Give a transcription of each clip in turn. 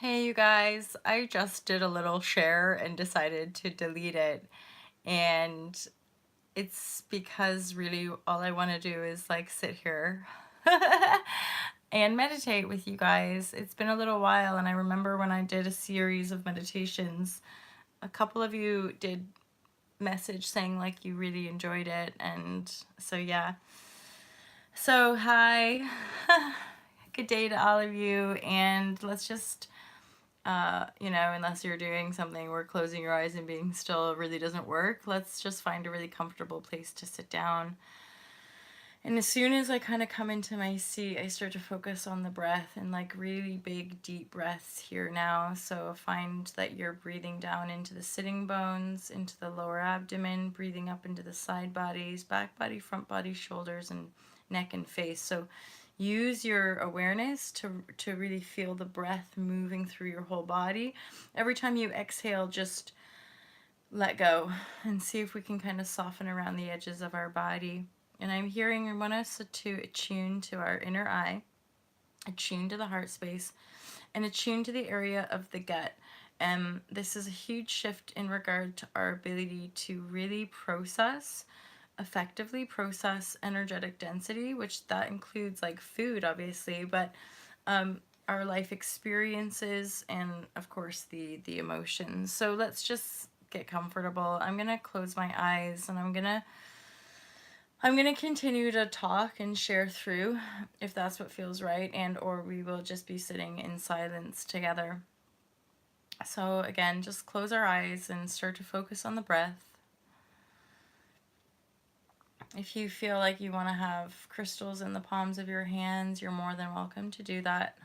Hey you guys, I just did a little share and decided to delete it. And it's because really all I want to do is like sit here and meditate with you guys. It's been a little while, and I remember when I did a series of meditations, a couple of you did message saying like you really enjoyed it. And so, yeah. So, hi. Good day to all of you. And let's just unless you're doing something where closing your eyes and being still really doesn't work, let's just find a really comfortable place to sit down. And as soon as I kind of come into my seat, I start to focus on the breath and like really big, deep breaths here now. So find that you're breathing down into the sitting bones, into the lower abdomen, breathing up into the side bodies, back body, front body, shoulders, and neck and face. So use your awareness to really feel the breath moving through your whole body. Every time you exhale, just let go and see if we can kind of soften around the edges of our body. And I want us to attune to our inner eye, attune to the heart space, and attune to the area of the gut. And this is a huge shift in regard to our ability to really effectively process energetic density, which that includes like food, obviously, but our life experiences and of course the emotions. So let's just get comfortable. I'm gonna close my eyes and I'm gonna continue to talk and share through if that's what feels right, and or we will just be sitting in silence together. So again, just close our eyes and start to focus on the breath. If you feel like you want to have crystals in the palms of your hands, you're more than welcome to do that.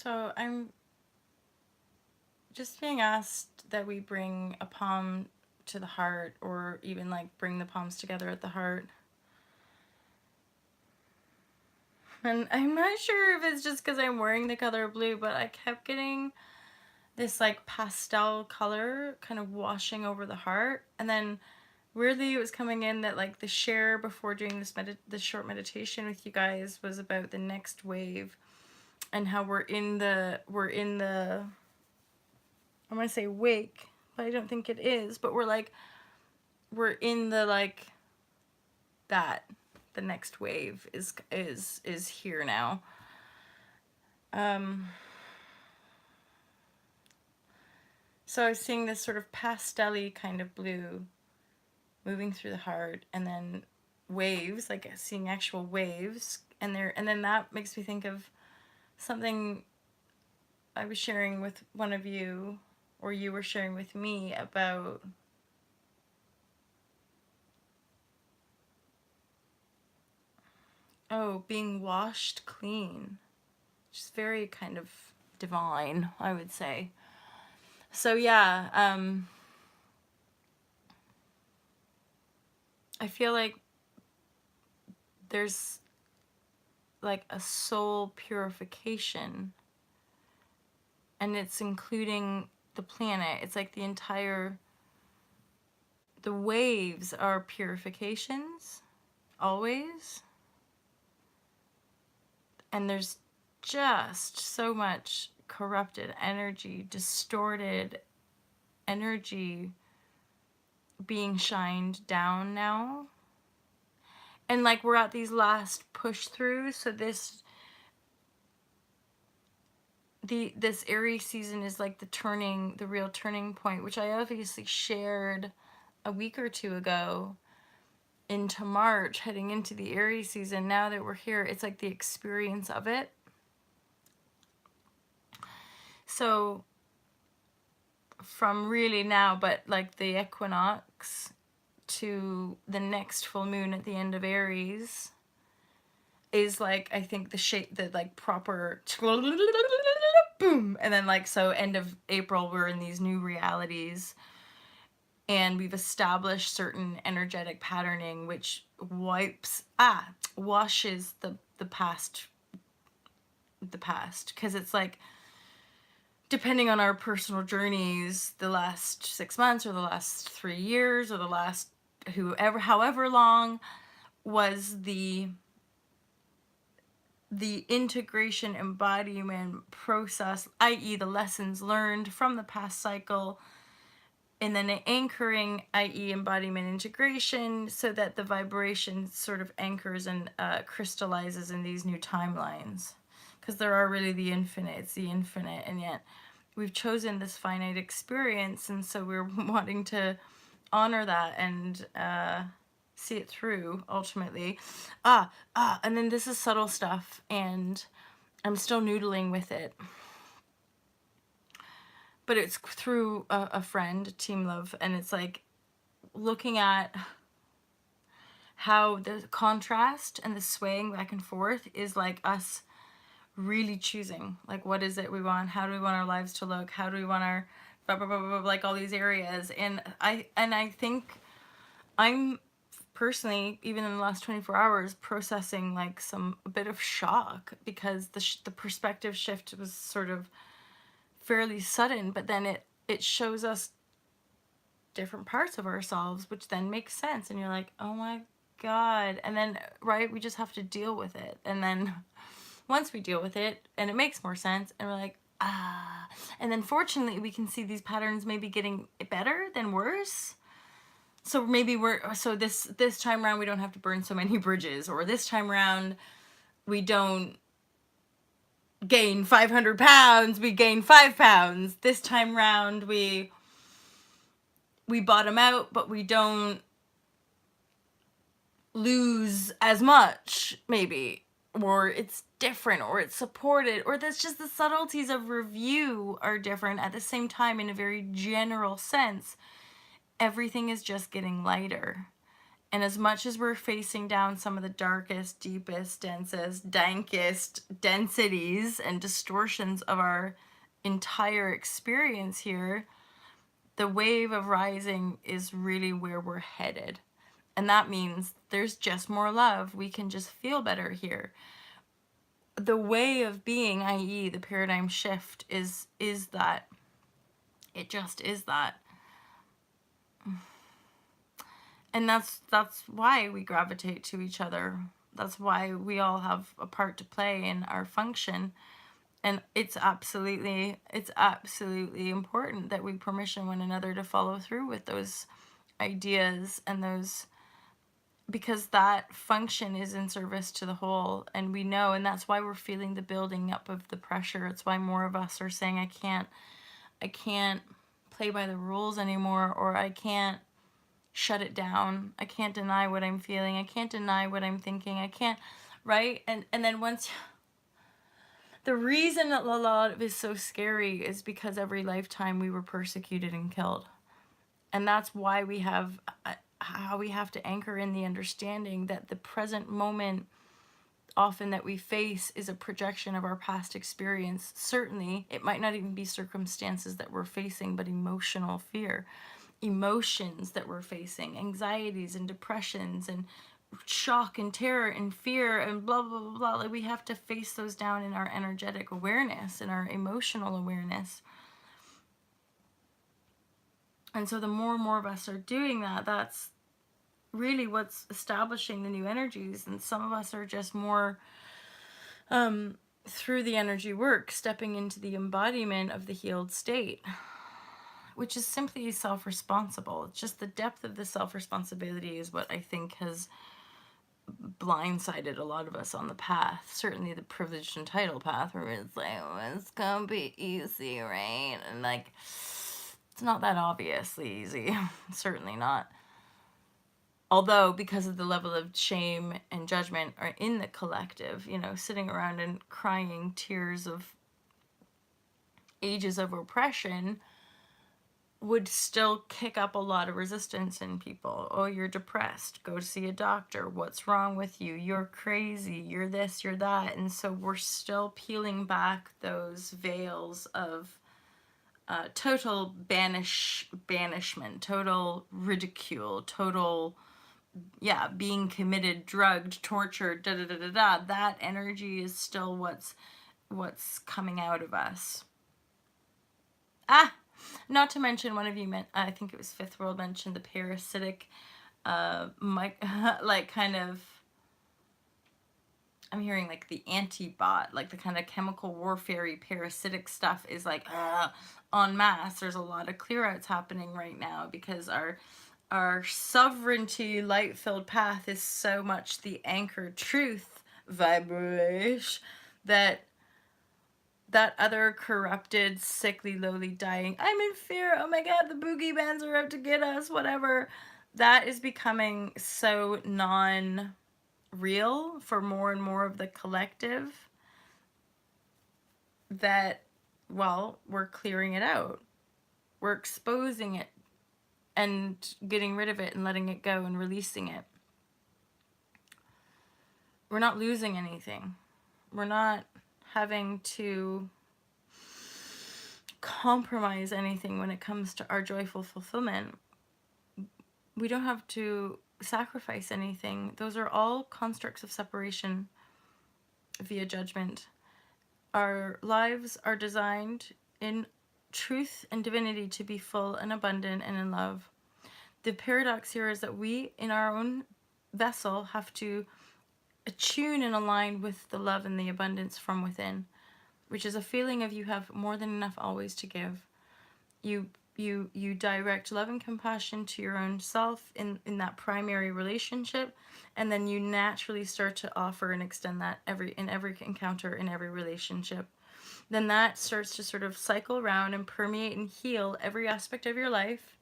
So I'm just being asked that we bring a palm to the heart, or even like bring the palms together at the heart. And I'm not sure if it's just because I'm wearing the color blue, but I kept getting this like pastel color kind of washing over the heart. And then weirdly it was coming in that like the share before doing this short meditation with you guys was about the next wave, and how we're in the I want to say wake, but I don't think it is, but we're in the like that the next wave is here now. So I was seeing this sort of pastel-y kind of blue moving through the heart, and then waves, like seeing actual waves, and then that makes me think of something I was sharing with one of you, or you were sharing with me, about being washed clean, which is very kind of divine, I would say. So yeah, I feel like there's like a soul purification, and it's including the planet. It's like the waves are purifications, always. And there's just so much corrupted energy, distorted energy being shined down now. And like we're at these last push throughs, so this Aries season is like the real turning point, which I obviously shared a week or two ago into March, heading into the Aries season. Now that we're here, it's like the experience of it. So from really now, but like the equinox to the next full moon at the end of Aries is like, I think the shape, the like proper boom, and then like, so end of April we're in these new realities, and we've established certain energetic patterning which washes the past, because it's like, depending on our personal journeys, the last 6 months or the last 3 years or the last however long was the integration embodiment process, i.e. the lessons learned from the past cycle, and then anchoring, i.e. embodiment integration, so that the vibration sort of anchors and crystallizes in these new timelines. Because there are really the infinite, it's the infinite, and yet we've chosen this finite experience, and so we're wanting to honor that and see it through, ultimately. And then this is subtle stuff, and I'm still noodling with it. But it's through a friend, Team Love, and it's like looking at how the contrast and the swaying back and forth is like us really choosing, like, what is it we want, how do we want our lives to look, how do we want our blah, blah, blah, blah, like all these areas. And I think I'm personally, even in the last 24 hours, processing like a bit of shock, because the perspective shift was sort of fairly sudden, but then it shows us different parts of ourselves, which then makes sense, and you're like, oh my god. And then, right, we just have to deal with it, and then once we deal with it and it makes more sense, and we're like, and then fortunately we can see these patterns maybe getting better than worse. So maybe this time around we don't have to burn so many bridges, or this time around we don't gain 500 pounds, we gain 5 pounds. This time round we bottom out, but we don't lose as much, maybe. Or it's different, or it's supported, or that's just the subtleties of review are different. At the same time, in a very general sense, everything is just getting lighter. And as much as we're facing down some of the darkest, deepest, densest, dankest densities and distortions of our entire experience here, the wave of rising is really where we're headed. And that means there's just more love. We can just feel better here. The way of being, i.e. the paradigm shift, is that. It just is that. And that's why we gravitate to each other. That's why we all have a part to play in our function. And it's absolutely important that we permission one another to follow through with those ideas and those, because that function is in service to the whole. And we know, and that's why we're feeling the building up of the pressure. It's why more of us are saying, I can't play by the rules anymore, or I can't shut it down. I can't deny what I'm feeling. I can't deny what I'm thinking. I can't, right? And then once, the reason that a lot of is so scary is because every lifetime we were persecuted and killed. And that's why we have, how we have to anchor in the understanding that the present moment often that we face is a projection of our past experience. Certainly, it might not even be circumstances that we're facing, but emotional fear, emotions that we're facing, anxieties and depressions and shock and terror and fear and blah, blah, blah, blah. Like, we have to face those down in our energetic awareness and our emotional awareness. And so the more and more of us are doing that, that's really what's establishing the new energies. And some of us are just more through the energy work, stepping into the embodiment of the healed state, which is simply self-responsible. It's just the depth of the self-responsibility is what I think has blindsided a lot of us on the path. Certainly the privileged and title path, where it's like, oh, it's gonna be easy, right? And like, it's not that obviously easy. Certainly not. Although, because of the level of shame and judgment are in the collective, you know, sitting around and crying tears of ages of oppression would still kick up a lot of resistance in people. Oh, you're depressed. Go see a doctor. What's wrong with you? You're crazy. You're this, you're that. And so we're still peeling back those veils of total banishment, total ridicule, total, yeah, being committed, drugged, tortured, da da da da da. That energy is still what's coming out of us. Not to mention, one of you meant, I think it was Fifth World, mentioned the parasitic, like kind of, I'm hearing like the antibot, like the kind of chemical warfare parasitic stuff is like en masse. There's a lot of clear outs happening right now because our sovereignty light-filled path is so much the anchored truth Vibrashe that other corrupted, sickly, lowly, dying, I'm in fear, oh my god, the boogie bands are out to get us, whatever, that is becoming so non-real for more and more of the collective that, well, we're clearing it out. We're exposing it and getting rid of it and letting it go and releasing it. We're not losing anything. We're not having to compromise anything when it comes to our joyful fulfillment. We don't have to sacrifice anything. Those are all constructs of separation via judgment. Our lives are designed in truth and divinity to be full and abundant and in love. The paradox here is that we, in our own vessel, have to attune and align with the love and the abundance from within, which is a feeling of you have more than enough always to give. You direct love and compassion to your own self in that primary relationship, and then you naturally start to offer and extend that in every encounter, in every relationship. Then that starts to sort of cycle around and permeate and heal every aspect of your life.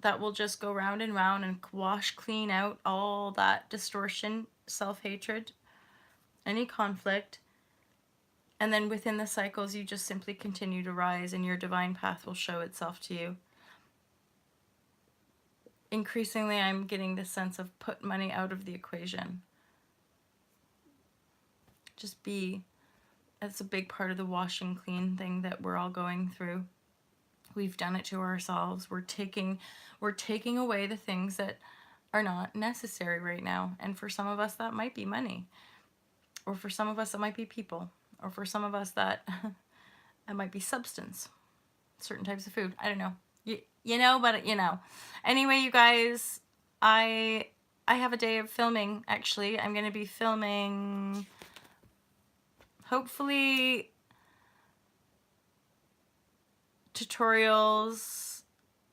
That will just go round and round and wash clean out all that distortion, self-hatred, any conflict. And then within the cycles, you just simply continue to rise and your divine path will show itself to you increasingly I'm getting this sense of put money out of the equation. Just be. It's a big part of the wash and clean thing that we're all going through. We've done it to ourselves. We're taking away the things that are not necessary right now. And for some of us that might be money. Or for some of us that might be people. Or for some of us that it might be substance. Certain types of food. I don't know. You know, but you know. Anyway, you guys, I have a day of filming, actually. I'm going to be filming, hopefully, tutorials.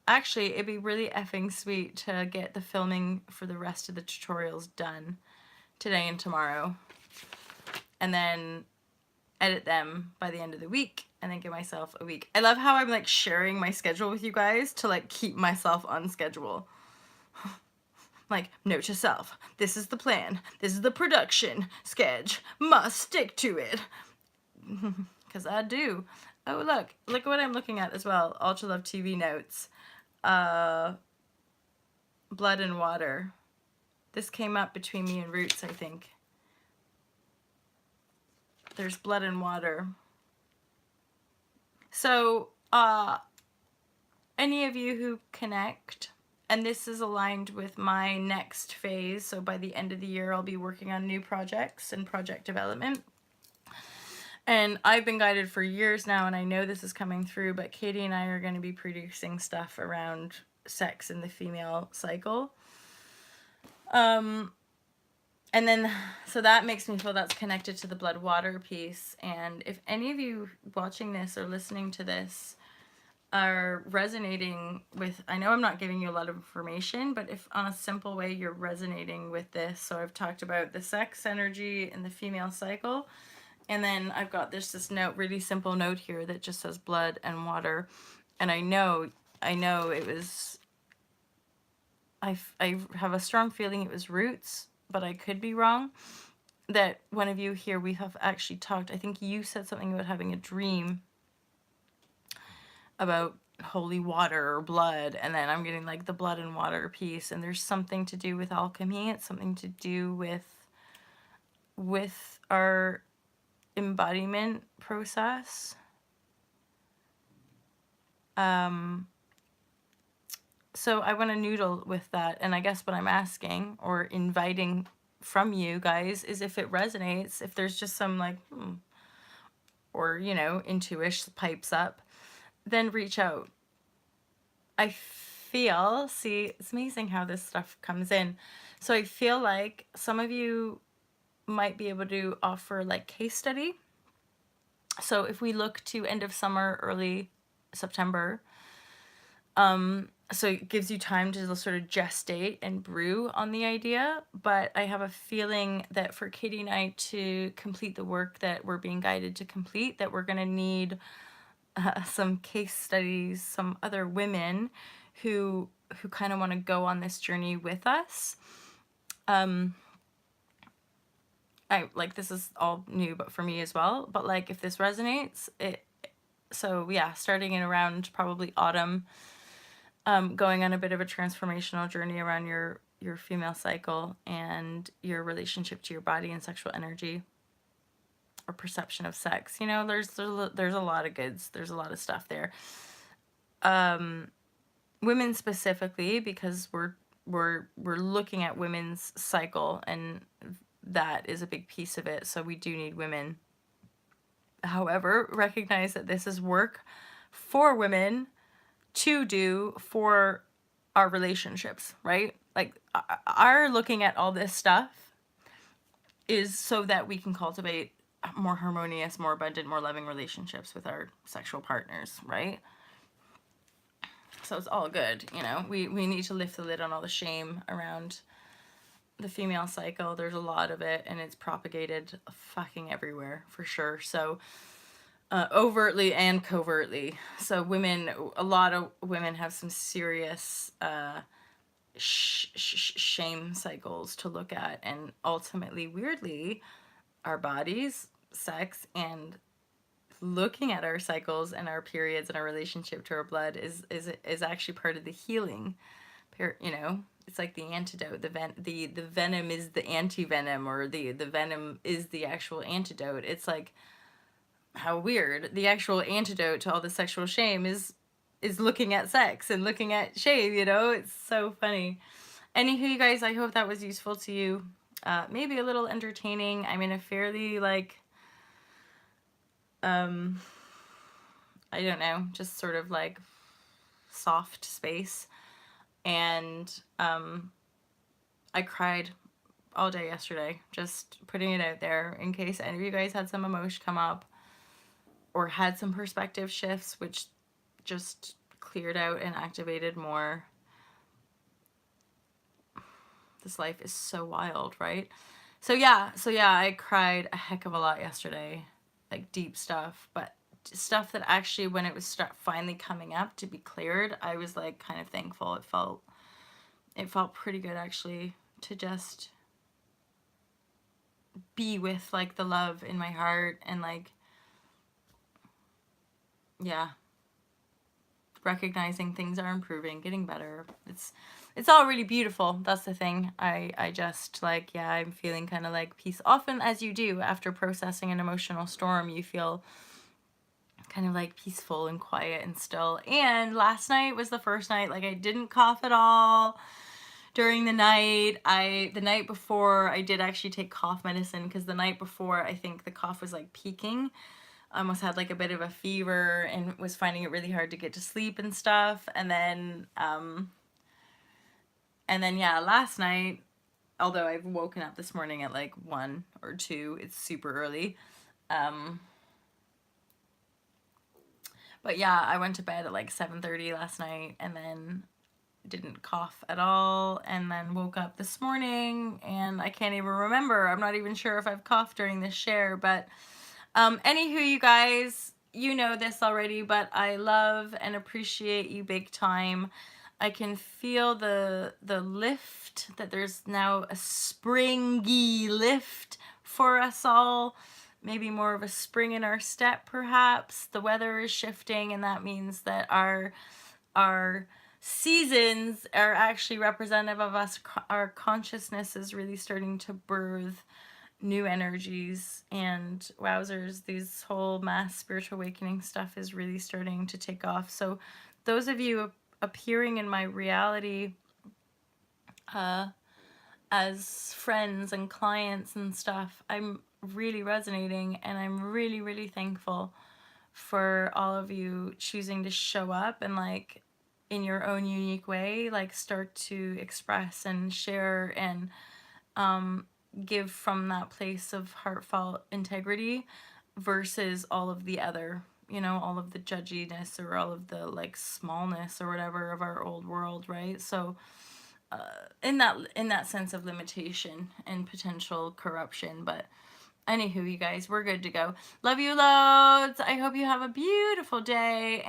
Actually, it'd be really effing sweet to get the filming for the rest of the tutorials done today and tomorrow. And then edit them by the end of the week and then give myself a week. I love how I'm like sharing my schedule with you guys to like keep myself on schedule. Like, note to self, this is the plan, this is the production schedule, must stick to it. Because I do. Oh, look what I'm looking at as well. Ultra Love TV notes. Blood and water. This came up between me and Roots, I think. There's blood and water. So, any of you who connect, and this is aligned with my next phase, so by the end of the year I'll be working on new projects and project development. And I've been guided for years now, and I know this is coming through, but Katie and I are going to be producing stuff around sex in the female cycle. And then, so that makes me feel that's connected to the blood water piece. And if any of you watching this or listening to this are resonating with, I know I'm not giving you a lot of information, but if on a simple way you're resonating with this. So I've talked about the sex energy in the female cycle. And then I've got this note, really simple note here that just says blood and water. And I know it was, I have a strong feeling it was Roots, but I could be wrong, that one of you here, we have actually talked, I think you said something about having a dream about holy water or blood, and then I'm getting like the blood and water piece, and there's something to do with alchemy. It's something to do with our embodiment process. So I want to noodle with that, and I guess what I'm asking or inviting from you guys is if it resonates, if there's just some like, or, you know, intuition pipes up, then reach out. I feel, see, it's amazing how this stuff comes in. So I feel like some of you might be able to offer like case study. So if we look to end of summer, early September, so it gives you time to sort of gestate and brew on the idea. But I have a feeling that for Katie and I to complete the work that we're being guided to complete, that we're going to need some case studies, some other women who kind of want to go on this journey with us. I like, this is all new, but for me as well. But like, if this resonates, so yeah, starting in around probably autumn, going on a bit of a transformational journey around your female cycle and your relationship to your body and sexual energy or perception of sex. You know, there's a lot of goods. There's a lot of stuff there. Women specifically, because we're looking at women's cycle, and that is a big piece of it. So we do need women. However, recognize that this is work for women to do for our relationships, right? Like, our looking at all this stuff is so that we can cultivate more harmonious, more abundant, more loving relationships with our sexual partners, right? So it's all good, you know. We need to lift the lid on all the shame around the female cycle. There's a lot of it, and it's propagated fucking everywhere, for sure. So overtly and covertly. So a lot of women have some serious shame cycles to look at, and ultimately, weirdly, our bodies, sex, and looking at our cycles and our periods and our relationship to our blood is actually part of the healing you know, it's like the antidote. The venom is the anti-venom, or the venom is the actual antidote. It's like, how weird. The actual antidote to all the sexual shame is looking at sex and looking at shame, you know? It's so funny. Anywho, you guys, I hope that was useful to you. Maybe a little entertaining. I'm in a fairly, like, I don't know, just sort of like soft space. And I cried all day yesterday, just putting it out there in case any of you guys had some emotion come up or had some perspective shifts, which just cleared out and activated more. This life is so wild, right? So yeah, I cried a heck of a lot yesterday, like deep stuff, but stuff that actually, when it was finally coming up to be cleared, I was like kind of thankful. It felt pretty good actually to just be with like the love in my heart, and like, yeah, recognizing things are improving, getting better. It's all really beautiful. That's the thing. I just like, yeah, I'm feeling kind of like peace. Often, as you do after processing an emotional storm, you feel kind of like peaceful and quiet and still. And last night was the first night like I didn't cough at all during the night. The night before, I did actually take cough medicine, because the night before I think the cough was like peaking. I almost had like a bit of a fever and was finding it really hard to get to sleep and stuff. And then yeah, last night, although I've woken up this morning at like 1 or 2, it's super early. But yeah, I went to bed at like 7:30 last night, and then didn't cough at all, and then woke up this morning and I can't even remember. I'm not even sure if I've coughed during this share, but anywho, you guys, you know this already, but I love and appreciate you big time. I can feel the lift, that there's now a springy lift for us all. Maybe more of a spring in our step, perhaps. The weather is shifting, and that means that our seasons are actually representative of us. Our consciousness is really starting to birth new energies, and wowzers, these whole mass spiritual awakening stuff is really starting to take off. So those of you appearing in my reality as friends and clients and stuff, I'm really resonating, and I'm really, really thankful for all of you choosing to show up and like in your own unique way, like start to express and share and give from that place of heartfelt integrity, versus all of the other, you know, all of the judginess or all of the like smallness or whatever of our old world, right? So in that sense of limitation and potential corruption. But anywho, you guys, we're good to go. Love you loads. I hope you have a beautiful day.